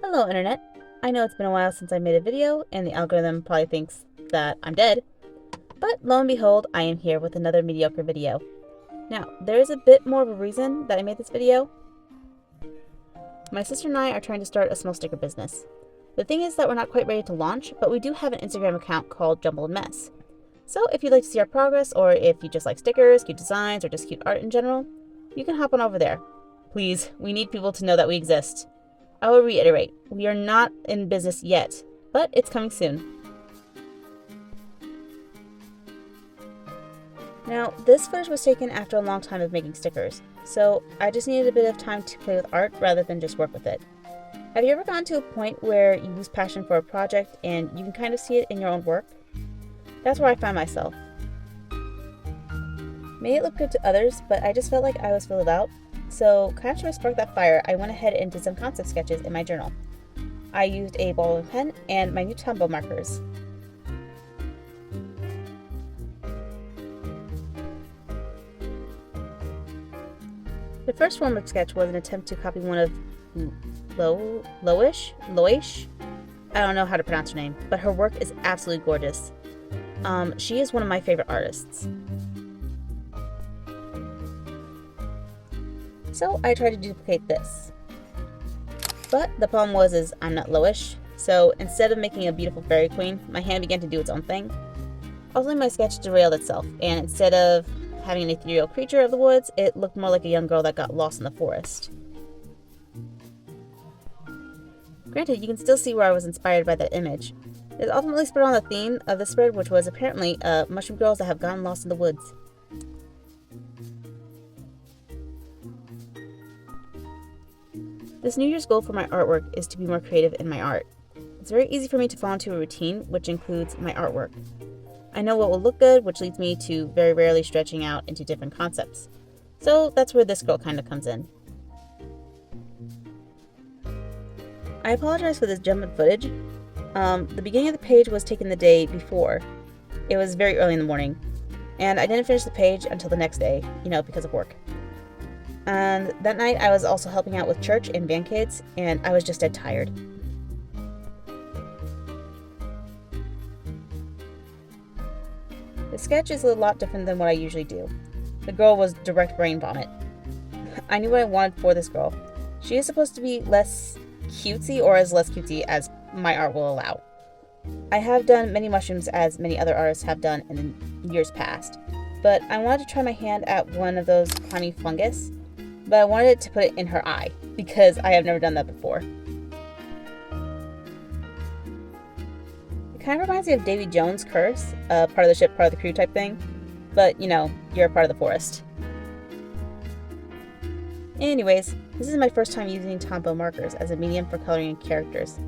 Hello Internet! I know it's been a while since I made a video and the algorithm probably thinks that I'm dead, but lo and behold, I am here with another mediocre video. Now, there is a bit more of a reason that I made this video. My sister and I are trying to start a small sticker business. The thing is that we're not quite ready to launch, but we do have an Instagram account called Jumbled Mess. So if you'd like to see our progress, or if you just like stickers, cute designs, or just cute art in general, you can hop on over there. Please, we need people to know that we exist. I will reiterate, we are not in business yet, but it's coming soon. Now, this footage was taken after a long time of making stickers, so I just needed a bit of time to play with art rather than just work with it. Have you ever gotten to a point where you lose passion for a project and you can kind of see it in your own work? That's where I found myself. May it look good to others, but I just felt like I was filled out. So, kind of to spark that fire, I went ahead and did some concept sketches in my journal. I used a ball and pen and my new Tombow markers. The first form of sketch was an attempt to copy one of Loish? I don't know how to pronounce her name, but her work is absolutely gorgeous. She is one of my favorite artists. So I tried to duplicate this. But the problem was I'm not Loish, so instead of making a beautiful fairy queen, my hand began to do its own thing. Ultimately, my sketch derailed itself, and instead of having an ethereal creature of the woods, it looked more like a young girl that got lost in the forest. Granted, you can still see where I was inspired by that image. It ultimately spurred on the theme of the spread, which was apparently mushroom girls that have gotten lost in the woods. This New Year's goal for my artwork is to be more creative in my art. It's very easy for me to fall into a routine, which includes my artwork. I know what will look good, which leads me to very rarely stretching out into different concepts. So that's where this girl kind of comes in. I apologize for this jump in footage. The beginning of the page was taken the day before. It was very early in the morning, and I didn't finish the page until the next day, because of work. And that night I was also helping out with church and band kids, and I was just dead tired. The sketch is a lot different than what I usually do. The girl was direct brain vomit. I knew what I wanted for this girl. She is supposed to be less cutesy, or as less cutesy as my art will allow. I have done many mushrooms as many other artists have done in years past, but I wanted to try my hand at one of those climbing fungus, but I wanted to put it in her eye because I have never done that before. It kind of reminds me of Davy Jones' curse, part of the ship, part of the crew type thing, but you're a part of the forest. Anyways, this is my first time using Tombow markers as a medium for coloring in characters.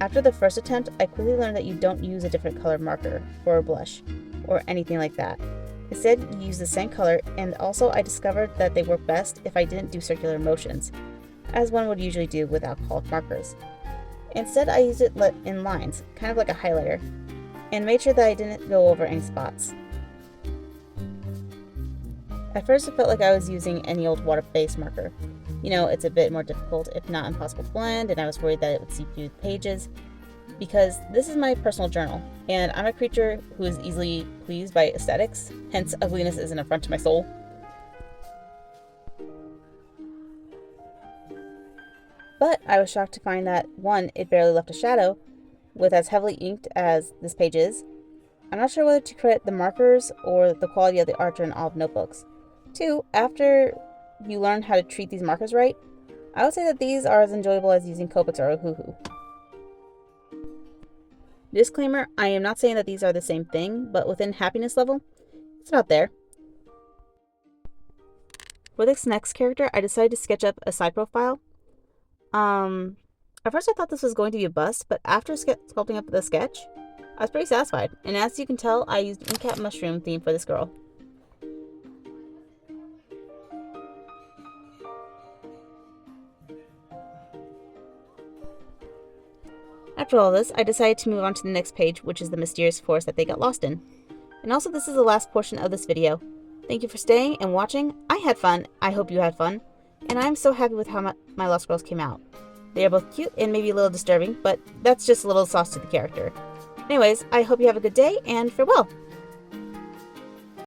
After the first attempt, I quickly learned that you don't use a different color marker or a blush or anything like that. Instead, you use the same color, and also I discovered that they work best if I didn't do circular motions, as one would usually do with alcoholic markers. Instead, I used it in lines, kind of like a highlighter, and made sure that I didn't go over any spots. At first, it felt like I was using any old water-based marker. It's a bit more difficult, if not impossible to blend, and I was worried that it would seep through the pages, because this is my personal journal, and I'm a creature who is easily pleased by aesthetics, hence ugliness is an affront to my soul. But I was shocked to find that, 1, it barely left a shadow, with as heavily inked as this page is. I'm not sure whether to credit the markers or the quality of the art in all notebooks. 2, after you learn how to treat these markers right, I would say that these are as enjoyable as using Copics or Ohuhu. Disclaimer, I am not saying that these are the same thing, but within happiness level, it's about there. For this next character, I decided to sketch up a side profile. At first I thought this was going to be a bust, but after sculpting up the sketch, I was pretty satisfied. And as you can tell, I used Inkcat mushroom theme for this girl. After all this, I decided to move on to the next page, which is the mysterious forest that they got lost in. And also, this is the last portion of this video. Thank you for staying and watching. I had fun. I hope you had fun. And I'm so happy with how my Lost Girls came out. They are both cute and maybe a little disturbing, but that's just a little sauce to the character. Anyways, I hope you have a good day, and farewell!